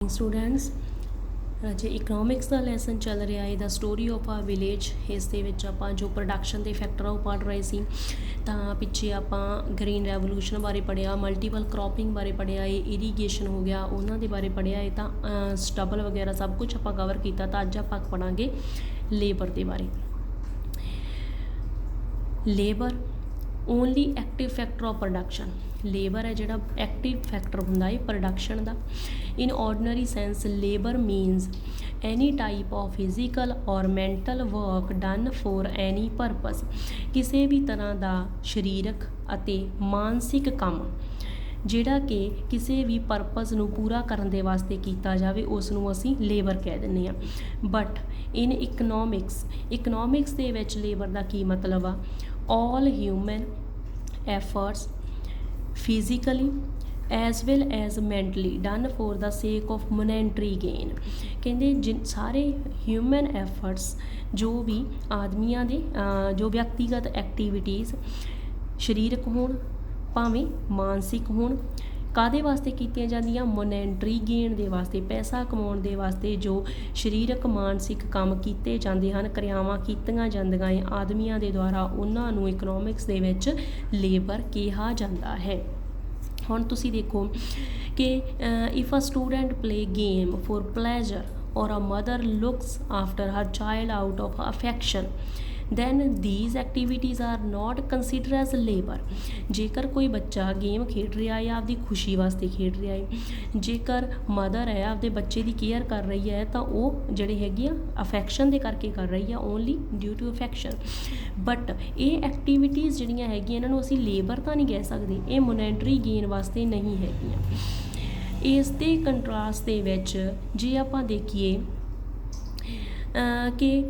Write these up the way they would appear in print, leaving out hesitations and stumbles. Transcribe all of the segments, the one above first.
Students ਜੇ economics ਦਾ lesson ਚੱਲ ਰਿਹਾ ਹੈ ਦਾ ਸਟੋਰੀ ਆਫ ਆ ਵਿਲੇਜ। ਇਸ ਦੇ ਵਿੱਚ ਆਪਾਂ ਜੋ ਪ੍ਰੋਡਕਸ਼ਨ ਦੇ ਫੈਕਟਰ ਉਹ ਪੜ੍ਹ ਰਹੇ ਸੀ। ਤਾਂ ਪਿੱਛੇ ਆਪਾਂ ਗ੍ਰੀਨ ਰੈਵੋਲੂਸ਼ਨ ਬਾਰੇ ਪੜ੍ਹਿਆ, ਮਲਟੀਪਲ ਕ੍ਰੋਪਿੰਗ ਬਾਰੇ ਪੜ੍ਹਿਆ ਹੈ, ਇਰੀਗੇਸ਼ਨ ਹੋ ਗਿਆ ਉਹਨਾਂ ਦੇ ਬਾਰੇ ਪੜ੍ਹਿਆ ਹੈ। ਤਾਂ ਸਟਬਲ ਵਗੈਰਾ ਸਭ ਕੁਛ ਆਪਾਂ ਕਵਰ ਕੀਤਾ। ਤਾਂ ਅੱਜ ਆਪਾਂ ਪੜ੍ਹਾਂਗੇ ਲੇਬਰ ਦੇ ਬਾਰੇ। Labour only active factor of production. Labour ਹੈ ਜਿਹੜਾ ਐਕਟਿਵ ਫੈਕਟਰ ਹੁੰਦਾ ਹੈ production the. In ordinary sense labor means any type of physical or mental work done for any purpose। ਕਿਸੇ ਵੀ ਤਰ੍ਹਾਂ ਦਾ ਸਰੀਰਕ ਅਤੇ ਮਾਨਸਿਕ ਕੰਮ ਜਿਹੜਾ ਕਿ ਕਿਸੇ ਵੀ ਪਰਪਸ ਨੂੰ ਪੂਰਾ ਕਰਨ ਦੇ ਵਾਸਤੇ ਕੀਤਾ ਜਾਵੇ ਉਸ ਨੂੰ ਅਸੀਂ ਲੇਬਰ ਕਹਿ ਦਿੰਦੇ ਹਾਂ। ਬਟ ਇਨ ਇਕਨੋਮਿਕਸ ਦੇ ਵਿੱਚ ਲੇਬਰ ਦਾ ਕੀ ਮਤਲਬ ਆ? all human efforts physically as well as mentally done for the sake of monetary gain। ਕਹਿੰਦੇ ਸਾਰੇ ਹਿਊਮਨ ਐਫਰਟਸ ਜੋ ਵੀ ਆਦਮੀਆਂ ਦੇ ਜੋ ਵਿਅਕਤੀਗਤ ਐਕਟੀਵਿਟੀਜ਼ ਸਰੀਰਕ ਹੋਣ ਭਾਵੇਂ ਮਾਨਸਿਕ ਹੋਣ ਕਾਹਦੇ ਵਾਸਤੇ ਕੀਤੀਆਂ ਜਾਂਦੀਆਂ? ਮੋਨੈਟਰੀ ਗੇਨ ਦੇ ਵਾਸਤੇ, ਪੈਸਾ ਕਮਾਉਣ ਦੇ ਵਾਸਤੇ ਜੋ ਸਰੀਰਕ ਮਾਨਸਿਕ ਕੰਮ ਕੀਤੇ ਜਾਂਦੇ ਹਨ, ਕਿਰਿਆਵਾਂ ਕੀਤੀਆਂ ਜਾਂਦੀਆਂ ਹੈ ਆਦਮੀਆਂ ਦੇ ਦੁਆਰਾ, ਉਹਨਾਂ ਨੂੰ ਇਕਨੋਮਿਕਸ ਦੇ ਵਿੱਚ ਲੇਬਰ ਕਿਹਾ ਜਾਂਦਾ ਹੈ। ਹੁਣ ਤੁਸੀਂ ਦੇਖੋ ਕਿ if a student play game for pleasure or a mother looks after her child out of affection then these activities are not considered as labor। ਜੇਕਰ ਕੋਈ ਬੱਚਾ ਗੇਮ ਖੇਡ ਰਿਹਾ ਹੈ ਆਪਦੀ ਖੁਸ਼ੀ ਵਾਸਤੇ ਖੇਡ ਰਿਹਾ ਹੈ, ਜੇਕਰ ਮਦਰ ਹੈ ਆਪਦੇ ਬੱਚੇ ਦੀ ਕੇਅਰ ਕਰ ਰਹੀ ਹੈ ਤਾਂ ਉਹ ਜਿਹੜੇ ਹੈਗੀ ਆ ਅਫੈਕਸ਼ਨ ਦੇ ਕਰਕੇ ਕਰ ਰਹੀ ਆ, only due to affection. But ਇਹ ਐਕਟੀਵਿਟੀਜ਼ ਜਿਹੜੀਆਂ ਹੈਗੀਆਂ ਇਹਨਾਂ ਨੂੰ ਅਸੀਂ ਲੇਬਰ ਤਾਂ ਨਹੀਂ ਕਹਿ ਸਕਦੇ, ਇਹ ਮੋਨੈਟਰੀ ਗੇਨ ਵਾਸਤੇ ਨਹੀਂ ਹੈਗੀਆਂ। ਇਸ ਦੇ ਕੰਟਰਾਸਟ ਦੇ ਵਿੱਚ ਜੇ ਆਪਾਂ ਦੇਖੀਏ ਕਿ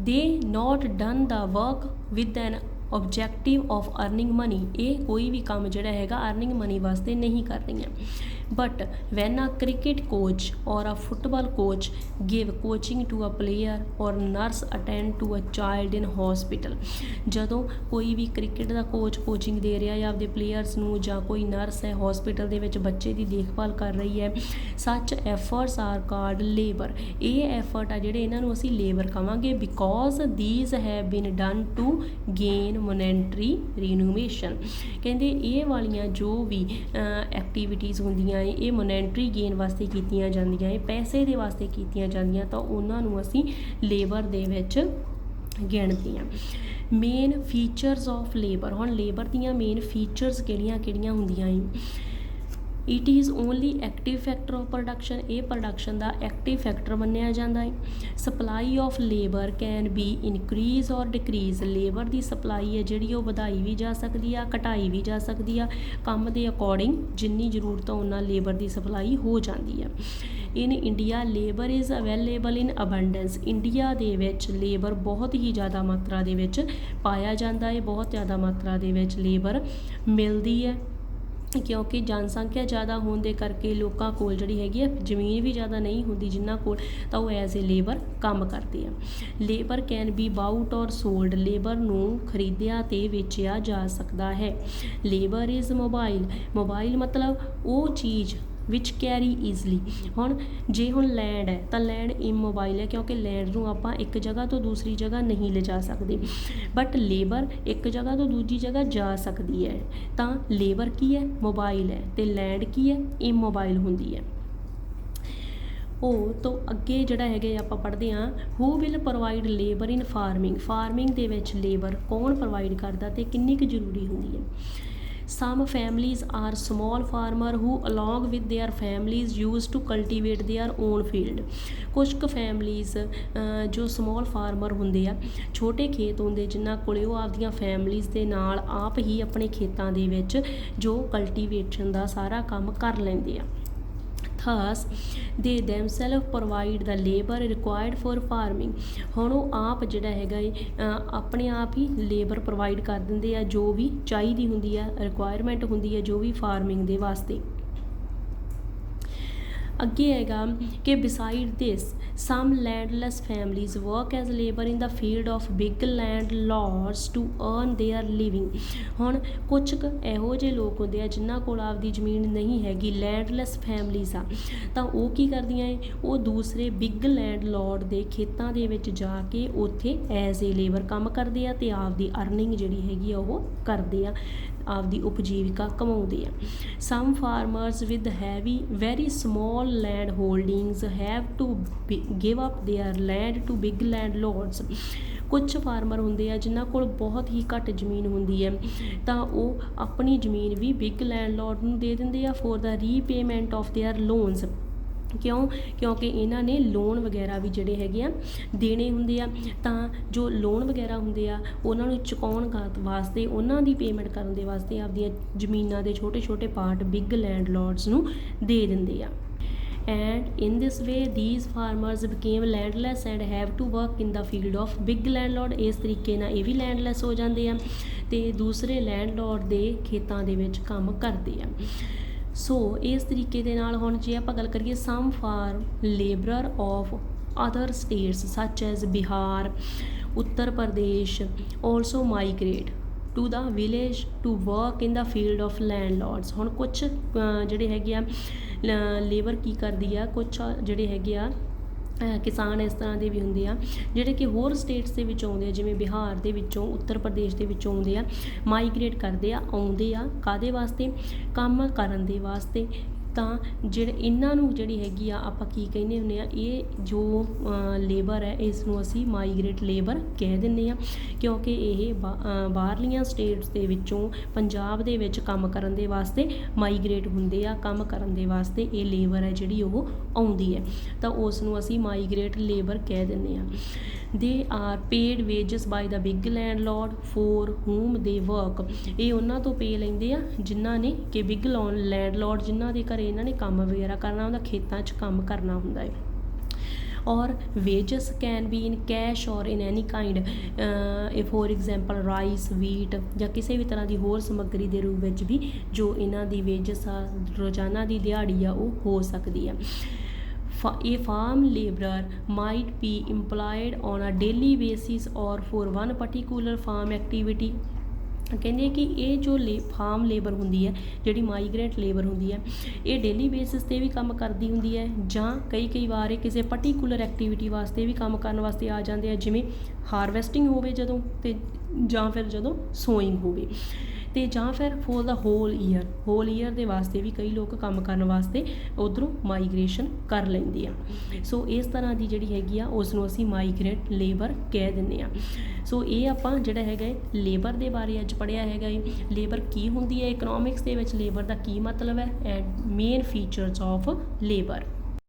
they not done the work with an objective of earning money। ਇਹ ਕੋਈ ਵੀ ਕੰਮ ਜਿਹੜਾ ਹੈਗਾ ਅਰਨਿੰਗ ਮਨੀ ਵਾਸਤੇ ਨਹੀਂ ਕਰ ਰਹੀਆਂ। But when a cricket coach or a football coach give coaching to a player or nurse attend to a child in hospital। ਜਦੋਂ ਕੋਈ ਵੀ ਕ੍ਰਿਕਟ ਦਾ ਕੋਚ ਕੋਚਿੰਗ ਦੇ ਰਿਹਾ ਹੈ ਆਪਦੇ ਪਲੇਅਰਸ ਨੂੰ, ਜਾਂ ਕੋਈ ਨਰਸ ਹੈ ਹਸਪੀਟਲ ਦੇ ਵਿੱਚ ਬੱਚੇ ਦੀ ਦੇਖਭਾਲ ਕਰ ਰਹੀ ਹੈ, such efforts are called labour. ਇਹ ਐਫਰਟ ਆ ਜਿਹੜੇ ਇਹਨਾਂ ਨੂੰ ਅਸੀਂ ਲੇਬਰ ਕਹਾਂਗੇ because these have been done to gain monetary renovation. ਕਹਿੰਦੇ ਇਹ ਵਾਲੀਆਂ ਜੋ ਵੀ ਐਕਟੀਵਿਟੀਜ਼ ਹੁੰਦੀਆਂ ਇਹ ਮੋਨੈਟਰੀ ਗੇਨ ਵਾਸਤੇ ਕੀਤੀਆਂ ਜਾਂਦੀਆਂ ਹੈ, ਪੈਸੇ ਦੇ ਵਾਸਤੇ ਕੀਤੀਆਂ ਜਾਂਦੀਆਂ, ਤਾਂ ਉਹਨਾਂ ਨੂੰ ਅਸੀਂ ਲੇਬਰ ਦੇ ਵਿੱਚ ਗਿਣਦੇ ਹਾਂ। Main features of labour. ਹੁਣ ਲੇਬਰ ਦੀਆਂ ਮੇਨ ਫੀਚਰਸ ਕਿਹੜੀਆਂ ਹੁੰਦੀਆਂ ਹੈ? It is only active factor of production. ਇਹ ਪ੍ਰੋਡਕਸ਼ਨ ਦਾ ਐਕਟਿਵ ਫੈਕਟਰ ਮੰਨਿਆ ਜਾਂਦਾ ਹੈ। Supply of labour can be increase ਔਰ ਡਿਕਰੀਜ਼। ਲੇਬਰ ਦੀ ਸਪਲਾਈ ਹੈ ਜਿਹੜੀ ਉਹ ਵਧਾਈ ਵੀ ਜਾ ਸਕਦੀ ਆ, ਘਟਾਈ ਵੀ ਜਾ ਸਕਦੀ ਆ, ਕੰਮ ਦੇ ਅਕੋਰਡਿੰਗ ਜਿੰਨੀ ਜ਼ਰੂਰਤ ਆ ਉਹਨਾਂ ਲੇਬਰ ਦੀ ਸਪਲਾਈ ਹੋ ਜਾਂਦੀ ਆ। In India labour is available in abundance. India ਦੇ ਵਿੱਚ ਲੇਬਰ ਬਹੁਤ ਹੀ ਜ਼ਿਆਦਾ ਮਾਤਰਾ ਦੇ ਵਿੱਚ ਪਾਇਆ ਜਾਂਦਾ ਹੈ, ਬਹੁਤ ਜ਼ਿਆਦਾ ਮਾਤਰਾ ਦੇ ਵਿੱਚ ਲੇਬਰ ਮਿਲਦੀ ਹੈ, ਕਿਉਂਕਿ ਜਨਸੰਖਿਆ ਜ਼ਿਆਦਾ ਹੋਣ ਦੇ ਕਰਕੇ ਲੋਕਾਂ ਕੋਲ ਜਿਹੜੀ ਹੈਗੀ ਆ ਜ਼ਮੀਨ ਵੀ ਜ਼ਿਆਦਾ ਨਹੀਂ ਹੁੰਦੀ ਜਿਨ੍ਹਾਂ ਕੋਲ, ਤਾਂ ਉਹ ਐਜ਼ ਏ ਲੇਬਰ ਕੰਮ ਕਰਦੇ ਆ। ਲੇਬਰ ਕੈਨ ਬੀ ਬਾਊਟ ਔਰ ਸੋਲਡ। ਲੇਬਰ ਨੂੰ ਖਰੀਦਿਆ ਅਤੇ ਵੇਚਿਆ ਜਾ ਸਕਦਾ ਹੈ। ਲੇਬਰ ਇਜ਼ ਮੋਬਾਈਲ ਮਤਲਬ ਉਹ ਚੀਜ਼ ਵਿਚ ਕੈਰੀ ਈਜ਼ਲੀ। ਹੁਣ ਲੈਂਡ ਹੈ ਤਾਂ ਲੈਂਡ ਇਮੋਬਾਈਲ ਹੈ, ਕਿਉਂਕਿ ਲੈਂਡ ਨੂੰ ਆਪਾਂ ਇੱਕ ਜਗ੍ਹਾ ਤੋਂ ਦੂਸਰੀ ਜਗ੍ਹਾ ਨਹੀਂ ਲਿਜਾ ਸਕਦੇ। ਬਟ ਲੇਬਰ ਇੱਕ ਜਗ੍ਹਾ ਤੋਂ ਦੂਜੀ ਜਗ੍ਹਾ ਜਾ ਸਕਦੀ ਹੈ। ਤਾਂ ਲੇਬਰ ਕੀ ਹੈ? ਮੋਬਾਈਲ ਹੈ, ਅਤੇ ਲੈਂਡ ਕੀ ਹੈ? ਇਮੋਬਾਈਲ ਹੁੰਦੀ ਹੈ। ਉਹ ਤੋਂ ਅੱਗੇ ਜਿਹੜਾ ਹੈਗਾ ਆਪਾਂ ਪੜ੍ਹਦੇ ਹਾਂ ਹੂ will provide labour in farming. Farming ਦੇ ਵਿੱਚ ਲੇਬਰ ਕੌਣ ਪ੍ਰੋਵਾਈਡ ਕਰਦਾ ਅਤੇ ਕਿੰਨੀ ਕੁ ਜ਼ਰੂਰੀ ਹੁੰਦੀ ਹੈ? Some families are small farmer who along with their families used to cultivate their own field। ਕੁਛ ਕੁ ਫੈਮਲੀਜ਼ ਜੋ ਸਮਾਲ ਫਾਰਮਰ ਹੁੰਦੇ ਆ, ਛੋਟੇ ਖੇਤ ਹੁੰਦੇ ਜਿਨ੍ਹਾਂ ਕੋਲੇ ਉਹ ਆਪਦੀਆਂ ਫੈਮਲੀਜ਼ ਦੇ ਨਾਲ ਆਪ ਹੀ ਆਪਣੇ ਖੇਤਾਂ ਦੇ ਵਿੱਚ ਜੋ ਕਲਟੀਵੇਸ਼ਨ ਦਾ ਸਾਰਾ ਕੰਮ ਕਰ ਲੈਂਦੇ ਆ। thus they themselves provide the labor required for farming। ਹੁਣ ਉਹ ਆਪ ਜਿਹੜਾ ਹੈਗਾ ਆਪਣੇ ਆਪ ਹੀ ਲੇਬਰ ਪ੍ਰੋਵਾਈਡ ਕਰ ਦਿੰਦੇ ਆ ਜੋ ਵੀ ਚਾਹੀਦੀ ਹੁੰਦੀ ਆ, ਰਿਕੁਆਇਰਮੈਂਟ ਹੁੰਦੀ ਹੈ ਜੋ ਵੀ ਫਾਰਮਿੰਗ ਦੇ ਵਾਸਤੇ। ਅੱਗੇ ਹੈਗਾ ਕਿ beside this some landless families work as labour in the field of big landlords to earn their living. ਹੁਣ ਕੁਛ ਕੁ ਇਹੋ ਜਿਹੇ ਲੋਕ ਹੁੰਦੇ ਆ ਜਿਨ੍ਹਾਂ ਕੋਲ ਆਪਦੀ ਜ਼ਮੀਨ ਨਹੀਂ ਹੈਗੀ, ਲੈਂਡਲੈਸ ਫੈਮਲੀਜ਼ ਆ, ਤਾਂ ਉਹ ਕੀ ਕਰਦੀਆਂ ਏ, ਉਹ ਦੂਸਰੇ ਬਿਗ ਲੈਂਡ ਲॉर्ड ਦੇ ਖੇਤਾਂ ਦੇ ਵਿੱਚ ਜਾ ਕੇ ਉੱਥੇ ਐਜ਼ ਏ ਲੇਬਰ ਕੰਮ ਕਰਦੇ ਆ ਅਤੇ ਆਪਦੀ ਅਰਨਿੰਗ ਜਿਹੜੀ ਹੈਗੀ ਆ ਉਹ ਕਰਦੇ ਆ, ਆਪਦੀ ਉਪਜੀਵਿਕਾ ਕਮਾਉਂਦੇ ਆ। Some farmers with heavy very small land holdings have to give up their land to big landlords. ਕੁਛ ਫਾਰਮਰ ਹੁੰਦੇ ਆ ਜਿਨ੍ਹਾਂ ਕੋਲ ਬਹੁਤ ਹੀ ਘੱਟ ਜ਼ਮੀਨ ਹੁੰਦੀ ਹੈ, ਤਾਂ ਉਹ ਆਪਣੀ ਜ਼ਮੀਨ ਵੀ ਬਿਗ ਲੈਂਡ ਲॉर्ड ਨੂੰ ਦੇ ਦਿੰਦੇ ਆ for the repayment of their loans. ਕਿਉਂ? ਕਿਉਂਕਿ ਇਹਨਾਂ ਨੇ ਲੋਨ ਵਗੈਰਾ ਵੀ ਜਿਹੜੇ ਹੈਗੇ ਆ ਦੇਣੇ ਹੁੰਦੇ ਆ, ਤਾਂ ਜੋ ਲੋਨ ਵਗੈਰਾ ਹੁੰਦੇ ਆ ਉਹਨਾਂ ਨੂੰ ਚੁਕਾਉਣ ਵਾਸਤੇ, ਉਹਨਾਂ ਦੀ ਪੇਮੈਂਟ ਕਰਨ ਦੇ ਵਾਸਤੇ ਆਪਦੀਆਂ ਜ਼ਮੀਨਾਂ ਦੇ ਛੋਟੇ ਛੋਟੇ ਪਾਰਟ ਬਿਗ ਲੈਂਡ ਲॉर्ड्स ਨੂੰ ਦੇ ਦਿੰਦੇ ਆ। And in this way these farmers became landless and have to work in the field of big landlord। ਇਸ ਤਰੀਕੇ ਨਾਲ ਇਹ ਵੀ ਲੈਂਡਲੈਸ ਹੋ ਜਾਂਦੇ ਆ ਅਤੇ ਦੂਸਰੇ ਲੈਂਡਲॉर्ड ਦੇ ਖੇਤਾਂ ਦੇ ਵਿੱਚ ਕੰਮ ਕਰਦੇ ਆ। ਸੋ ਇਸ ਤਰੀਕੇ ਦੇ ਨਾਲ ਹੁਣ ਜੇ ਆਪਾਂ ਗੱਲ ਕਰੀਏ some farm labourer of other states such as Bihar, Uttar Pradesh also migrate to the village to work in the field of landlords. ਹੁਣ ਕੁਛ ਜਿਹੜੇ ਹੈਗੇ ਆ ਲੇਬਰ ਕੀ ਕਰਦੀ ਆ, ਕੁਛ ਜਿਹੜੇ ਹੈਗੇ ਆ ਕਿਸਾਨ ਇਸ ਤਰ੍ਹਾਂ ਦੇ ਵੀ ਹੁੰਦੇ ਆ ਜਿਹੜੇ ਕਿ ਹੋਰ ਸਟੇਟਸ ਦੇ ਵਿੱਚ ਆਉਂਦੇ ਆ, ਜਿਵੇਂ ਬਿਹਾਰ ਦੇ ਵਿੱਚੋਂ, ਉੱਤਰ ਪ੍ਰਦੇਸ਼ ਦੇ ਵਿੱਚੋਂ ਆਉਂਦੇ ਆ, ਮਾਈਗ੍ਰੇਟ ਕਰਦੇ ਆ, ਆਉਂਦੇ ਆ ਕਾਹਦੇ ਵਾਸਤੇ, ਕੰਮ ਕਰਨ ਦੇ ਵਾਸਤੇ। ਤਾਂ ਜਿਹੜੇ ਇਹਨਾਂ ਨੂੰ ਜਿਹੜੀ ਹੈਗੀ ਆ ਆਪਾਂ ਕੀ ਕਹਿੰਦੇ ਹੁੰਦੇ ਆ, ਇਹ ਜੋ ਲੇਬਰ ਹੈ ਇਸ ਨੂੰ ਅਸੀਂ ਮਾਈਗ੍ਰੇਟ ਲੇਬਰ ਕਹਿ ਦਿੰਦੇ ਹਾਂ, ਕਿਉਂਕਿ ਇਹ ਬਾਹਰਲੀਆਂ ਸਟੇਟਸ ਦੇ ਵਿੱਚੋਂ ਪੰਜਾਬ ਦੇ ਵਿੱਚ ਕੰਮ ਕਰਨ ਦੇ ਵਾਸਤੇ ਮਾਈਗ੍ਰੇਟ ਹੁੰਦੇ ਆ, ਕੰਮ ਕਰਨ ਦੇ ਵਾਸਤੇ ਇਹ ਲੇਬਰ ਹੈ ਜਿਹੜੀ ਉਹ ਆਉਂਦੀ ਹੈ, ਤਾਂ ਉਸ ਨੂੰ ਅਸੀਂ ਮਾਈਗ੍ਰੇਟ ਲੇਬਰ ਕਹਿ ਦਿੰਦੇ ਹਾਂ। They are paid wages by the big landlord for whom they work. ਇਹ ਉਹਨਾਂ ਤੋਂ ਪੇ ਲੈਂਦੇ ਆ ਜਿਨ੍ਹਾਂ ਨੇ ਕਿ ਬਿਗ ਲੈਂਡ ਲॉर्ड ਜਿਨ੍ਹਾਂ ਦੇ ਘਰੇ ਇਹਨਾਂ ਨੇ ਕੰਮ ਵਗੈਰਾ ਕਰਨਾ ਹੁੰਦਾ, ਖੇਤਾਂ 'ਚ ਕੰਮ ਕਰਨਾ ਹੁੰਦਾ ਹੈ। Or wages can be in cash or in any kind, for example rice, wheat ਜਾਂ ਕਿਸੇ ਵੀ ਤਰ੍ਹਾਂ ਦੀ ਹੋਰ ਸਮੱਗਰੀ ਦੇ ਰੂਪ ਵਿੱਚ ਵੀ ਜੋ ਇਹਨਾਂ ਦੀ ਵੇਜਸ ਆ, ਰੋਜ਼ਾਨਾ ਦੀ ਦਿਹਾੜੀ ਆ, ਉਹ ਹੋ ਸਕਦੀ ਆ। A farm laborer might be employed on a daily basis or for one particular farm activity। ਕਹਿੰਦੇ ਕਿ ਇਹ ਜੋ ਫਾਰਮ ਲੇਬਰ ਹੁੰਦੀ ਹੈ, ਜਿਹੜੀ ਮਾਈਗ੍ਰੇਟ ਲੇਬਰ ਹੁੰਦੀ ਹੈ, ਇਹ ਡੇਲੀ ਬੇਸਿਸ 'ਤੇ ਵੀ ਕੰਮ ਕਰਦੀ ਹੁੰਦੀ ਹੈ, ਜਾਂ ਕਈ ਵਾਰ ਇਹ ਕਿਸੇ ਪਰਟੀਕੂਲਰ ਐਕਟੀਵਿਟੀ ਵਾਸਤੇ ਵੀ ਕੰਮ ਕਰਨ ਵਾਸਤੇ ਆ ਜਾਂਦੇ ਆ, ਜਿਵੇਂ ਹਾਰਵੈਸਟਿੰਗ ਹੋਵੇ ਜਦੋਂ, ਅਤੇ ਜਾਂ ਫਿਰ ਜਦੋਂ ਸੋਇੰਗ ਹੋਵੇ, ਅਤੇ ਜਾਂ ਫਿਰ ਫੋਰ ਦਾ ਹੋਲ ਈਅਰ ਦੇ ਵਾਸਤੇ ਵੀ ਕਈ ਲੋਕ ਕੰਮ ਕਰਨ ਵਾਸਤੇ ਉੱਧਰੋਂ ਮਾਈਗ੍ਰੇਸ਼ਨ ਕਰ ਲੈਂਦੇ ਆ। ਸੋ ਇਸ ਤਰ੍ਹਾਂ ਦੀ ਜਿਹੜੀ ਹੈਗੀ ਆ ਉਸ ਨੂੰ ਅਸੀਂ ਮਾਈਗ੍ਰੇਟ ਲੇਬਰ ਕਹਿ ਦਿੰਦੇ ਆ। ਸੋ ਇਹ ਆਪਾਂ ਜਿਹੜਾ ਹੈਗਾ ਲੇਬਰ ਦੇ ਬਾਰੇ ਅੱਜ ਪੜ੍ਹਿਆ ਹੈਗਾ ਹੈ, ਲੇਬਰ ਕੀ ਹੁੰਦੀ ਹੈ, ਇਕਨੋਮਿਕਸ ਦੇ ਵਿੱਚ ਲੇਬਰ ਦਾ ਕੀ ਮਤਲਬ ਹੈ, and main features of labour.